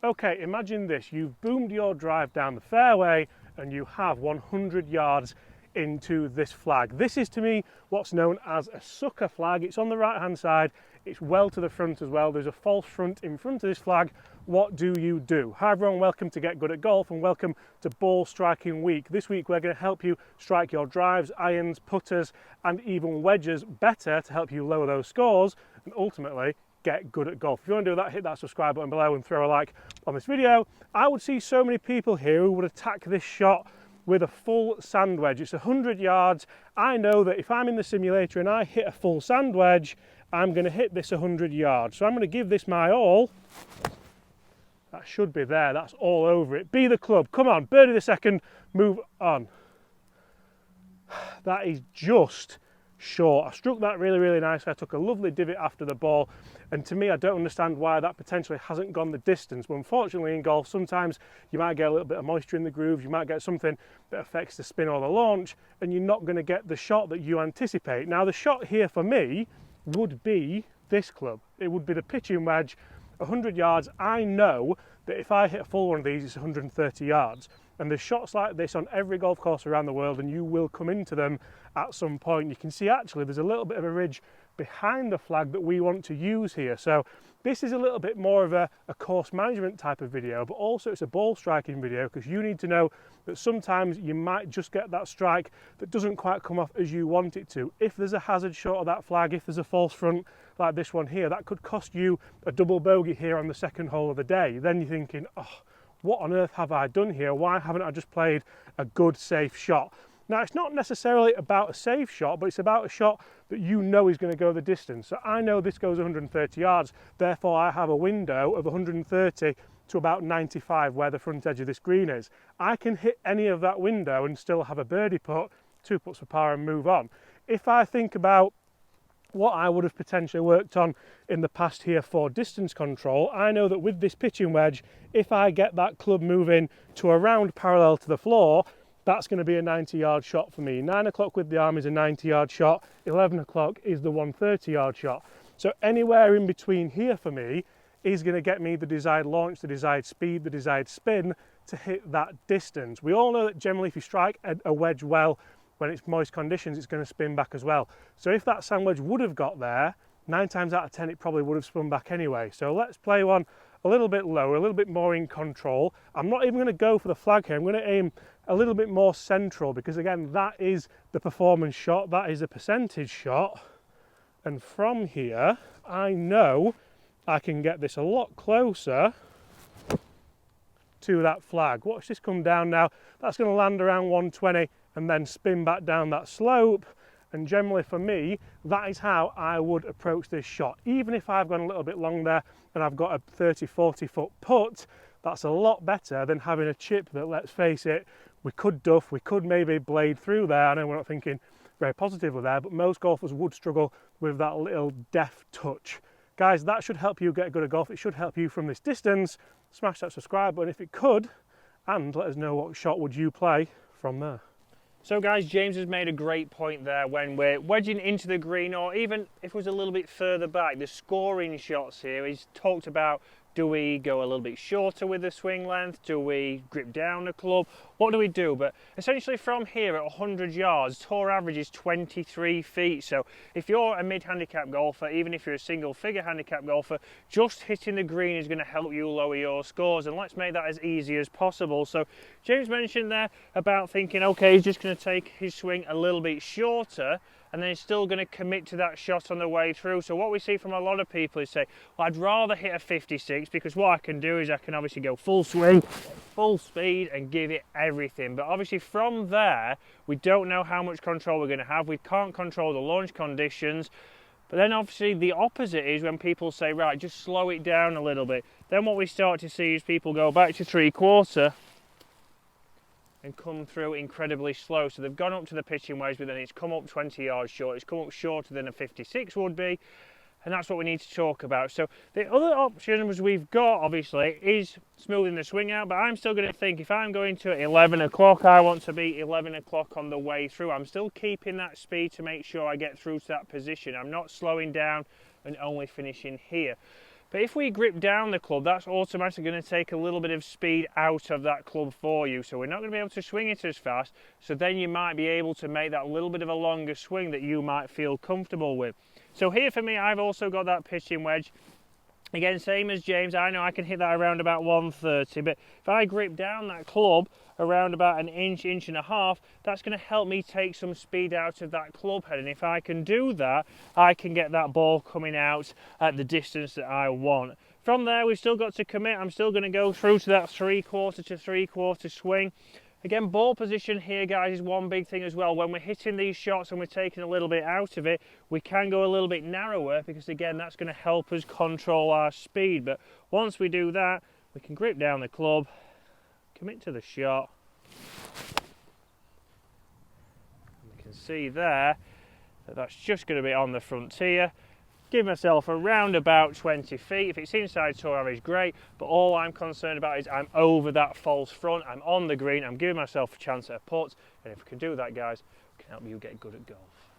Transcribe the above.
Okay, imagine this. You've boomed your drive down the fairway and you have 100 yards into this flag. This is to me what's known as a sucker flag. It's on the right hand side. It's well to the front as well. There's a false front in front of this flag. What do you do? Hi everyone, welcome to Get Good at Golf and welcome to Ball Striking Week. This week we're going to help you strike your drives, irons, putters and even wedges better to help you lower those scores and ultimately get good at golf. If you want to do that, hit that subscribe button below and throw a like on this video. I would see so many people here who would attack this shot with a full sand wedge. It's 100 yards. I know that if I'm in the simulator and I hit a full sand wedge, I'm going to hit this 100 yards. So I'm going to give this my all. That should be there. That's all over it. Be the club. Come on, birdie the second. Move on. That is just short. I struck that really nice. I took a lovely divot after the ball, and to me I don't understand why that potentially hasn't gone the distance. But unfortunately in golf sometimes you might get a little bit of moisture in the grooves, you might get something that affects the spin or the launch, and you're not going to get the shot that you anticipate. Now the shot here for me would be this club. It would be the pitching wedge, 100 yards. I know that if I hit a full one of these it's 130 yards. And there's shots like this on every golf course around the world and you will come into them at some point. You can see actually there's a little bit of a ridge behind the flag that we want to use here. So this is a little bit more of a course management type of video, but also it's a ball striking video because you need to know that sometimes you might just get that strike that doesn't quite come off as you want it to. If there's a hazard shot of that flag, if there's a false front like this one here, that could cost you a double bogey here on the second hole of the day. Then you're thinking, oh, what on earth have I done here? Why haven't I just played a good, safe shot? Now, it's not necessarily about a safe shot, but it's about a shot that you know is going to go the distance. So I know this goes 130 yards, therefore I have a window of 130 to about 95 where the front edge of this green is. I can hit any of that window and still have a birdie putt, 2 putts for par and move on. If I think about what I would have potentially worked on in the past here for distance control, I know that with this pitching wedge, if I get that club moving to around parallel to the floor, that's going to be a 90-yard shot for me. 9 o'clock with the arm is a 90-yard shot, 11 o'clock is the 130-yard shot. So anywhere in between here for me is going to get me the desired launch, the desired speed, the desired spin to hit that distance. We all know that generally if you strike a wedge well, when it's moist conditions, it's going to spin back as well. So if that sand wedge would have got there, 9 times out of 10 it probably would have spun back anyway. So let's play one a little bit lower, a little bit more in control. I'm not even going to go for the flag here. I'm going to aim a little bit more central because again, that is the performance shot, that is a percentage shot. And from here, I know I can get this a lot closer to that flag. Watch this come down now. That's going to land around 120 and then spin back down that slope. And generally for me, that is how I would approach this shot. Even if I've gone a little bit long there and I've got a 30-40 foot putt, that's a lot better than having a chip that, let's face it, we could duff, we could maybe blade through there. I know we're not thinking very positively there, but most golfers would struggle with that little deft touch. Guys, that should help you get good at golf. It should help you from this distance. Smash that subscribe button if it could, and let us know what shot would you play from there. So guys, James has made a great point there when we're wedging into the green, or even if it was a little bit further back, the scoring shots here, he's talked about, do we go a little bit shorter with the swing length? Do we grip down the club? What do we do? But essentially from here at 100 yards, tour average is 23 feet. So if you're a mid-handicap golfer, even if you're a single-figure handicap golfer, just hitting the green is going to help you lower your scores. And let's make that as easy as possible. So James mentioned there about thinking, okay, he's just going to take his swing a little bit shorter, and then he's still going to commit to that shot on the way through. So what we see from a lot of people is say, well, I'd rather hit a 56 because what I can do is I can obviously go full swing, full speed and give it everything. But obviously from there, we don't know how much control we're going to have. We can't control the launch conditions. But then obviously the opposite is when people say, right, just slow it down a little bit. Then what we start to see is people go back to 3/4 and come through incredibly slow. So they've gone up to the pitching wedge, but then it's come up 20 yards short. It's come up shorter than a 56 would be. And that's what we need to talk about. So the other options we've got, obviously, is smoothing the swing out. But I'm still going to think, if I'm going to 11 o'clock, I want to be 11 o'clock on the way through. I'm still keeping that speed to make sure I get through to that position. I'm not slowing down and only finishing here. But if we grip down the club, that's automatically going to take a little bit of speed out of that club for you. So we're not going to be able to swing it as fast. So then you might be able to make that little bit of a longer swing that you might feel comfortable with. So here for me, I've also got that pitching wedge. Again, same as James, I know I can hit that around about 130, but if I grip down that club around about an inch, inch and a half, that's going to help me take some speed out of that club head. And if I can do that, I can get that ball coming out at the distance that I want. From there, we've still got to commit. I'm still going to go through to that 3/4 to 3/4 swing. Again, ball position here, guys, is one big thing as well. When we're hitting these shots and we're taking a little bit out of it, we can go a little bit narrower because, again, that's going to help us control our speed. But once we do that, we can grip down the club, commit to the shot. And we can see there that that's just going to be on the frontier. Give myself around about 20 feet. If it's inside tour average, great, but all I'm concerned about is I'm over that false front, I'm on the green, I'm giving myself a chance at a putt, and if we can do that, guys, we can help you get good at golf.